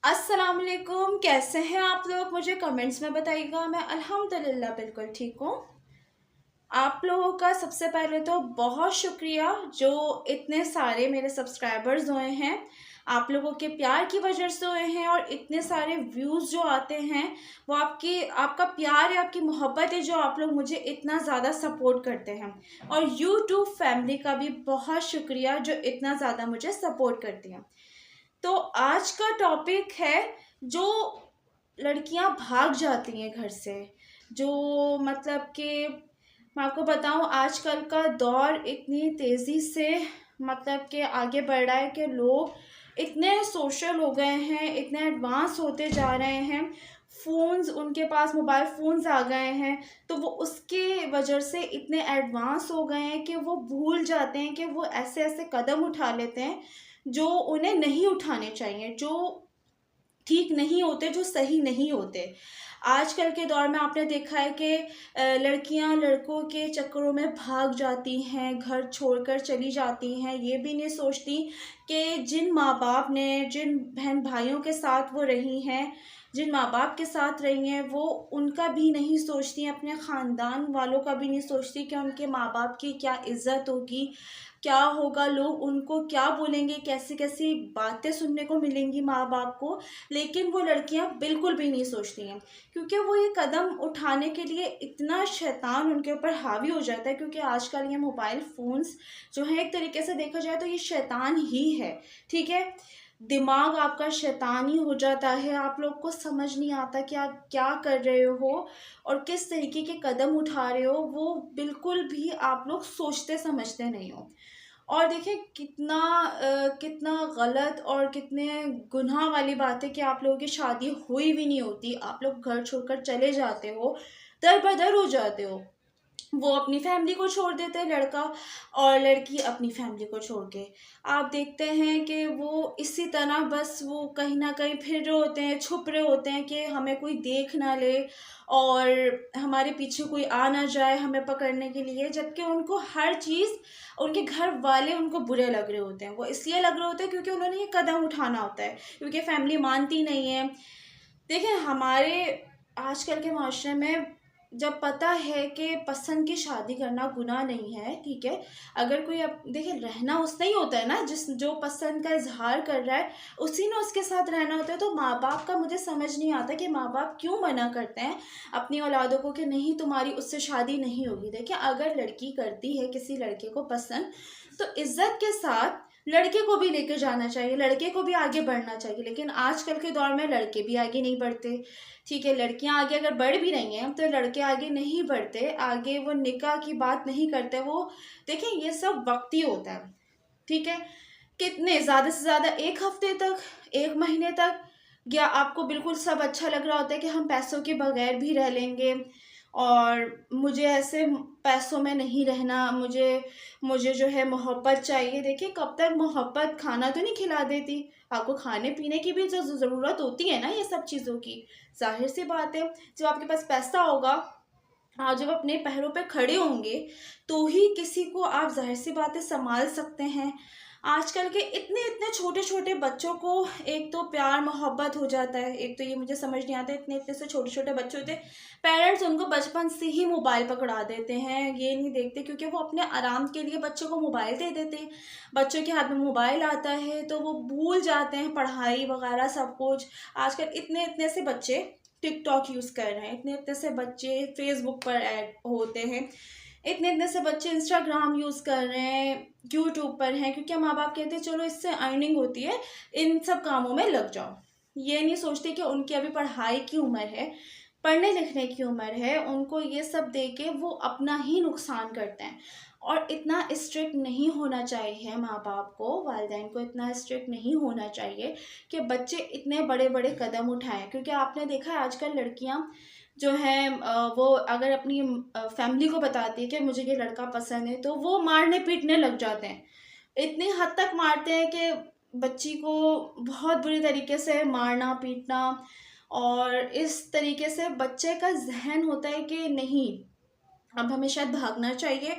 अस्सलाम वालेकुम। कैसे हैं आप लोग? मुझे कमेंट्स में बताइएगा। मैं अल्हम्दुलिल्लाह बिल्कुल ठीक हूँ। आप लोगों का सबसे पहले तो बहुत शुक्रिया जो इतने सारे मेरे सब्सक्राइबर्स हुए हैं। आप लोगों के प्यार की वजह से हुए हैं और इतने सारे व्यूज़ जो आते हैं वो आपका प्यार है, आपकी मोहब्बत है जो आप लोग मुझे इतना ज़्यादा सपोर्ट करते हैं। और यूट्यूब फैमिली का भी बहुत शुक्रिया जो इतना ज़्यादा मुझे सपोर्ट करती हैं। तो आज का टॉपिक है जो लड़कियां भाग जाती हैं घर से, जो मतलब कि मैं आपको बताऊं आजकल का दौर इतनी तेज़ी से मतलब कि आगे बढ़ रहा है कि लोग इतने सोशल हो गए हैं, इतने एडवांस होते जा रहे हैं। फ़ोन्स उनके पास मोबाइल फ़ोन्स आ गए हैं, तो वो उसके वजह से इतने एडवांस हो गए हैं कि वो भूल जाते हैं कि वो ऐसे ऐसे कदम उठा लेते हैं जो उन्हें नहीं उठाने चाहिए, जो ठीक नहीं होते, जो सही नहीं होते। आजकल के दौर में आपने देखा है कि लड़कियां लड़कों के चक्करों में भाग जाती हैं, घर छोड़कर चली जाती हैं, ये भी नहीं सोचती कि जिन माँ-बाप ने, जिन बहन-भाइयों के साथ वो रही हैं, जिन माँ-बाप के साथ रही हैं, वो उनका भी नहीं सोचती हैं, अपने ख़ानदान वालों का भी नहीं सोचती कि उनके माँ-बाप की क्या इज़्ज़त होगी, क्या होगा, लोग उनको क्या बोलेंगे, कैसी-कैसी बातें सुनने को मिलेंगी माँ-बाप को। लेकिन वो लड़कियां बिल्कुल भी नहीं सोचती हैं, क्योंकि वो ये कदम उठाने के लिए इतना शैतान उनके ऊपर हावी हो जाता है। क्योंकि आजकल ये मोबाइल फ़ोन्स जो है, एक तरीके से देखा जाए तो ये शैतान ही है, ठीक है। दिमाग आपका शैतानी हो जाता है, आप लोग को समझ नहीं आता कि आप क्या कर रहे हो और किस तरीके के कदम उठा रहे हो, वो बिल्कुल भी आप लोग सोचते समझते नहीं हो। और देखिए कितना गलत और कितने गुनाह वाली बात है कि आप लोगों की शादी हुई भी नहीं होती, आप लोग घर छोड़कर चले जाते हो, दर-बदर हो जाते हो। वो अपनी फैमिली को छोड़ देते हैं लड़का, और लड़की अपनी फैमिली को छोड़ के। आप देखते हैं कि वो इसी तरह बस वो कहीं न कहीं फिर रहे होते हैं, छुप रहे होते हैं कि हमें कोई देख ना ले और हमारे पीछे कोई आ ना जाए हमें पकड़ने के लिए। जबकि उनको हर चीज़, उनके घर वाले उनको बुरे लग रहे होते हैं। वो इसलिए लग रहे होते हैं क्योंकि उन्होंने ये कदम उठाना होता है, क्योंकि फैमिली मानती नहीं है। देखिए हमारे आजकल के माशरे में जब पता है कि पसंद की शादी करना गुनाह नहीं है, ठीक है। अगर कोई अब देखिए रहना उससे ही होता है ना, जिस जो पसंद का इजहार कर रहा है उसी ने उसके साथ रहना होता है। तो माँ बाप का मुझे समझ नहीं आता कि माँ बाप क्यों मना करते हैं अपनी औलादों को कि नहीं तुम्हारी उससे शादी नहीं होगी। देखिए अगर लड़की करती है किसी लड़के को पसंद, तो इज्जत के साथ लड़के को भी लेकर जाना चाहिए, लड़के को भी आगे बढ़ना चाहिए। लेकिन आजकल के दौर में लड़के भी आगे नहीं बढ़ते, ठीक है। लड़कियां आगे अगर बढ़ भी रही हैं तो लड़के आगे नहीं बढ़ते, आगे वो निकाह की बात नहीं करते। वो देखिए ये सब वक्ती होता है, ठीक है। कितने ज़्यादा से ज़्यादा 1 हफ्ते तक, 1 महीने तक, या आपको बिल्कुल सब अच्छा लग रहा होता है कि हम पैसों के बगैर भी रह लेंगे और मुझे ऐसे पैसों में नहीं रहना, मुझे मुझे जो है मोहब्बत चाहिए। देखिए कब तक मोहब्बत खाना तो नहीं खिला देती, आपको खाने-पीने की भी तो ज़रूरत होती है ना ये सब चीज़ों की। ज़ाहिर-सी बात है, जब आपके पास पैसा होगा, आप जब अपने पैरों पे खड़े होंगे, तो ही किसी को आप ज़ाहिर-सी बात है सँभाल सकते हैं। आजकल के इतने-इतने छोटे-छोटे बच्चों को एक तो प्यार मोहब्बत हो जाता है, एक तो ये मुझे समझ नहीं आता इतने-इतने से छोटे-छोटे बच्चे होते हैं, पेरेंट्स उनको बचपन से ही मोबाइल पकड़ा देते हैं, ये नहीं देखते क्योंकि वो अपने आराम के लिए बच्चों को मोबाइल दे देते हैं। बच्चों के हाथ में मोबाइल आता है तो वो भूल जाते हैं पढ़ाई वगैरह सब कुछ। आजकल इतने-इतने से बच्चे टिकटॉक यूज़ कर रहे हैं, इतने-इतने से बच्चे फेसबुक पर ऐड होते हैं, इतने-इतने से बच्चे इंस्टाग्राम यूज़ कर रहे हैं, यूट्यूब पर हैं, क्योंकि माँ-बाप कहते हैं चलो इससे अर्निंग होती है, इन सब कामों में लग जाओ। ये नहीं सोचते कि उनकी अभी पढ़ाई की उम्र है, पढ़ने-लिखने की उम्र है, उनको ये सब दे के वो अपना ही नुकसान करते हैं। और इतना स्ट्रिक्ट नहीं होना चाहिए माँ-बाप को, वालिदैन को इतना स्ट्रिक्ट नहीं होना चाहिए कि बच्चे इतने बड़े-बड़े कदम उठाएँ। क्योंकि आपने देखा है आजकल लड़कियाँ जो हैं वो अगर अपनी फैमिली को बताती है कि मुझे ये लड़का पसंद है, तो वो मारने-पीटने लग जाते हैं। इतनी हद तक मारते हैं कि बच्ची को बहुत बुरी तरीके से मारना-पीटना, और इस तरीके से बच्चे का ज़हन होता है कि नहीं, अब हमें शायद भागना चाहिए।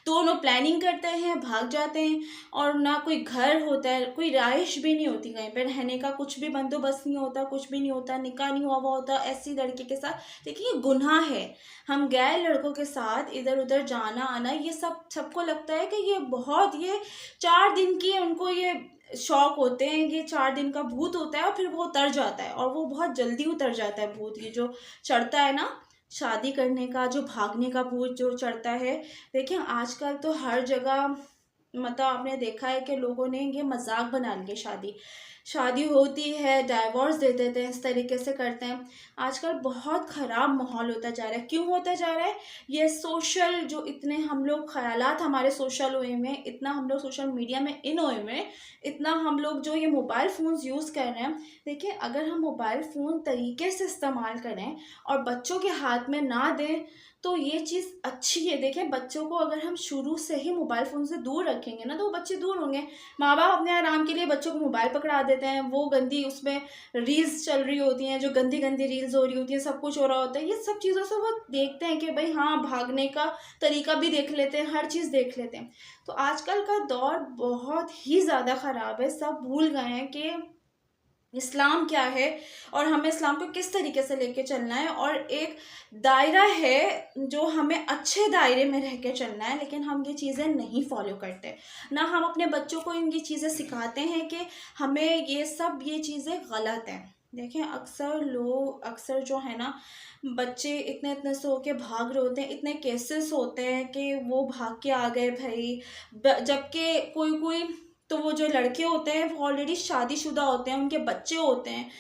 दोनों प्लानिंग करते हैं, भाग जाते हैं, और ना कोई घर होता है, कोई राइश भी नहीं होती कहीं पे रहने का, कुछ भी बंदोबस्त नहीं होता, कुछ भी नहीं होता, निकाह नहीं हुआ होता ऐसी लड़की के साथ। देखिए ये गुनाह है। हम गए लड़कों के साथ इधर उधर जाना आना, ये सबको लगता है कि ये 4 दिन की उनको ये शौक होते हैं, ये 4 दिन का भूत होता है और फिर वो उतर जाता है, और वो बहुत जल्दी उतर जाता है भूत। ये जो चढ़ता है ना शादी करने का, जो भागने का भूत जो चढ़ता है। देखिए आजकल तो हर जगह मतलब आपने देखा है कि लोगों ने ये मजाक बना लिए, शादी शादी होती है डाइवोर्स दे देते हैं, इस तरीके से करते हैं। आजकल बहुत ख़राब माहौल होता जा रहा है। क्यों होता जा रहा है? ये सोशल जो इतने हम लोग ख़यालात हमारे सोशल हुए में, इतना हम लोग सोशल मीडिया में इन हुए में, इतना हम लोग जो ये मोबाइल फ़ोन्स यूज़ कर रहे हैं। देखिए अगर हम मोबाइल फ़ोन तरीके से इस्तेमाल करें और बच्चों के हाथ में ना दें तो ये चीज़ अच्छी है। देखें बच्चों को अगर हम शुरू से ही मोबाइल फ़ोन से दूर रखेंगे ना तो वो बच्चे दूर होंगे। माँ बाप अपने आराम के लिए बच्चों को मोबाइल पकड़ा देते हैं, वो गंदी उसमें रील्स चल रही होती हैं, जो गंदी गंदी रील्स हो रही होती हैं, सब कुछ हो रहा होता है। ये सब चीज़ों से वो देखते हैं कि भाई हाँ भागने का तरीका भी देख लेते हैं, हर चीज़ देख लेते हैं। तो आजकल का दौर बहुत ही ज़्यादा ख़राब है। सब भूल गए हैं कि इस्लाम क्या है और हमें इस्लाम को किस तरीके से लेके चलना है, और एक दायरा है जो हमें अच्छे दायरे में रह के चलना है। लेकिन हम ये चीज़ें नहीं फॉलो करते, ना हम अपने बच्चों को ये चीज़ें सिखाते हैं कि हमें ये चीज़ें गलत हैं। देखें अक्सर जो है ना बच्चे इतने इतने से होके भाग रहे होते हैं, इतने केसेस होते हैं कि वो भाग के आ गए भाई, जबकि कोई कोई तो वो जो लड़के होते हैं वो ऑलरेडी शादीशुदा होते हैं, उनके बच्चे होते हैं,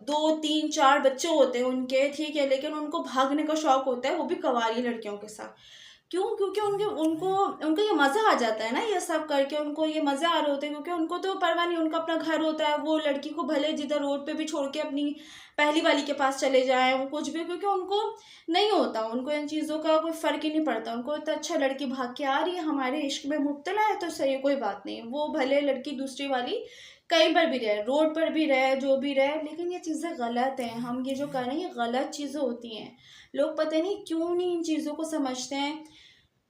2 3 4 बच्चे होते हैं उनके, ठीक है, लेकिन उनको भागने का शौक होता है, वो भी कवारी लड़कियों के साथ। क्यों? क्योंकि उनके उनको उनको ये मज़ा आ जाता है ना ये सब करके, उनको ये मज़े आ रहे होते हैं, क्योंकि उनको तो परवाह नहीं, उनका अपना घर होता है। वो लड़की को भले जिधर रोड पे भी छोड़ के अपनी पहली वाली के पास चले जाएँ, वो कुछ भी, क्योंकि उनको नहीं होता, उनको इन चीज़ों का कोई फ़र्क ही नहीं पड़ता। उनको इतना अच्छा लड़की भाग के आ रही है, हमारे इश्क में मुब्तला है तो सही, कोई बात नहीं। वो भले लड़की दूसरी वाली कहीं पर भी रहे, रोड पर भी रहे, जो भी रहे, लेकिन ये चीज़ें गलत हैं। हम ये जो कर रहे हैं ये गलत चीज़ें होती हैं। लोग पता नहीं क्यों नहीं इन चीज़ों को समझते हैं,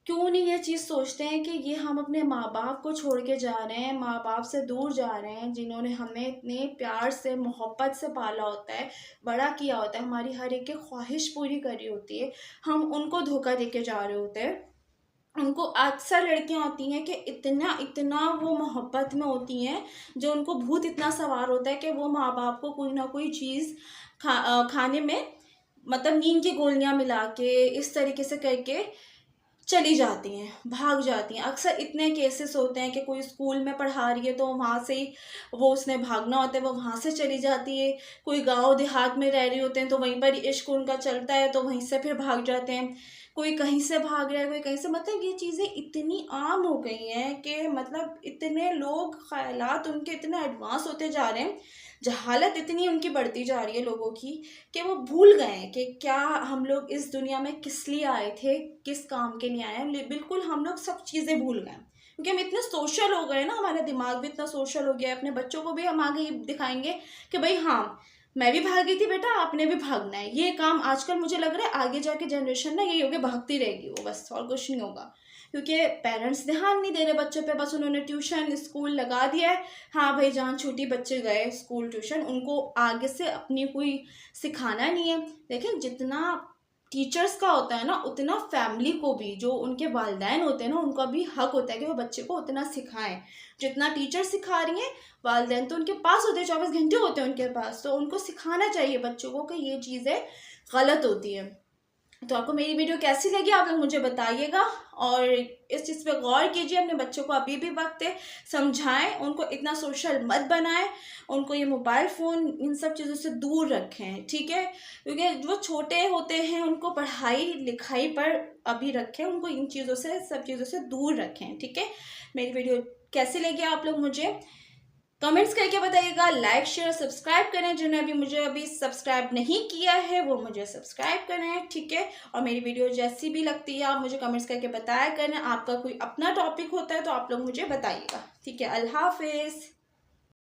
क्यों नहीं ये चीज़ सोचते हैं कि ये हम अपने माँ बाप को छोड़ के जा रहे हैं, माँ बाप से दूर जा रहे हैं, जिन्होंने हमें इतने प्यार से मोहब्बत से पाला होता है, बड़ा किया होता है, हमारी हर एक की ख्वाहिश पूरी करी होती है, हम उनको धोखा दे के जा रहे होते हैं। उनको अक्सर लड़कियां होती हैं कि इतना इतना वो मोहब्बत में होती हैं, जो उनको भूत इतना सवार होता है कि वो माँ बाप को कोई ना कोई चीज़ खाने में मतलब नींद की गोलियां मिला के इस तरीके से करके चली जाती हैं, भाग जाती हैं। अक्सर इतने केसेस होते हैं कि कोई स्कूल में पढ़ा रही है तो वहाँ से ही वो उसने भागना होता है, वो वहाँ से चली जाती है। कोई गाँव देहात में रह रहे होते हैं तो वहीं पर इश्क उनका चलता है तो वहीं से फिर भाग जाते हैं। कोई कहीं से भाग रहा है, कोई कहीं से, मतलब ये चीज़ें इतनी आम हो गई हैं कि मतलब इतने लोग ख़यालात उनके इतने एडवांस होते जा रहे हैं, जहालत इतनी उनकी बढ़ती जा रही है लोगों की, कि वो भूल गए हैं कि क्या हम लोग इस दुनिया में किस लिए आए थे, किस काम के लिए आए हैं। बिल्कुल हम लोग सब चीज़ें भूल गए हैं, क्योंकि हम इतने सोशल हो गए ना, हमारा दिमाग भी इतना सोशल हो गया है। अपने बच्चों को भी हम आगे ये दिखाएंगे कि भाई हाँ मैं भी भागी थी बेटा, आपने भी भागना है। ये काम आजकल मुझे लग रहा है आगे जाके जनरेशन ना यही होगी, भागती रहेगी वो, बस और कुछ नहीं होगा। क्योंकि पेरेंट्स ध्यान नहीं दे रहे बच्चों पे, बस उन्होंने ट्यूशन स्कूल लगा दिया है। हाँ भाई जान छूटी, बच्चे गए स्कूल ट्यूशन, उनको आगे से अपनी कोई सिखाना नहीं है। देखिए जितना टीचर्स का होता है ना उतना फैमिली को भी, जो उनके वालिदैन होते हैं ना उनका भी हक होता है कि वो बच्चे को उतना सिखाएं जितना टीचर सिखा रही हैं। वालिदैन तो उनके पास होते हैं, 24 घंटे होते हैं उनके पास, तो उनको सिखाना चाहिए बच्चों को कि ये चीज़ें गलत होती है। तो आपको मेरी वीडियो कैसी लगी आप लोग मुझे बताइएगा, और इस चीज़ पे गौर कीजिए। अपने बच्चों को अभी भी वक्त है, समझाएं, उनको इतना सोशल मत बनाएं, उनको ये मोबाइल फ़ोन इन सब चीज़ों से दूर रखें, ठीक है, क्योंकि वो छोटे होते हैं, उनको पढ़ाई लिखाई पर अभी रखें, उनको इन चीज़ों से सब चीज़ों से दूर रखें, ठीक है। मेरी वीडियो कैसी लगी आप लोग मुझे कमेंट्स करके बताइएगा। लाइक शेयर सब्सक्राइब करें, जिन्होंने मुझे अभी सब्सक्राइब नहीं किया है वो मुझे सब्सक्राइब करें, ठीक है। और मेरी वीडियो जैसी भी लगती है आप मुझे कमेंट्स करके बताया करें। आपका कोई अपना टॉपिक होता है तो आप लोग मुझे बताइएगा, ठीक है। अल्लाह हाफिज़।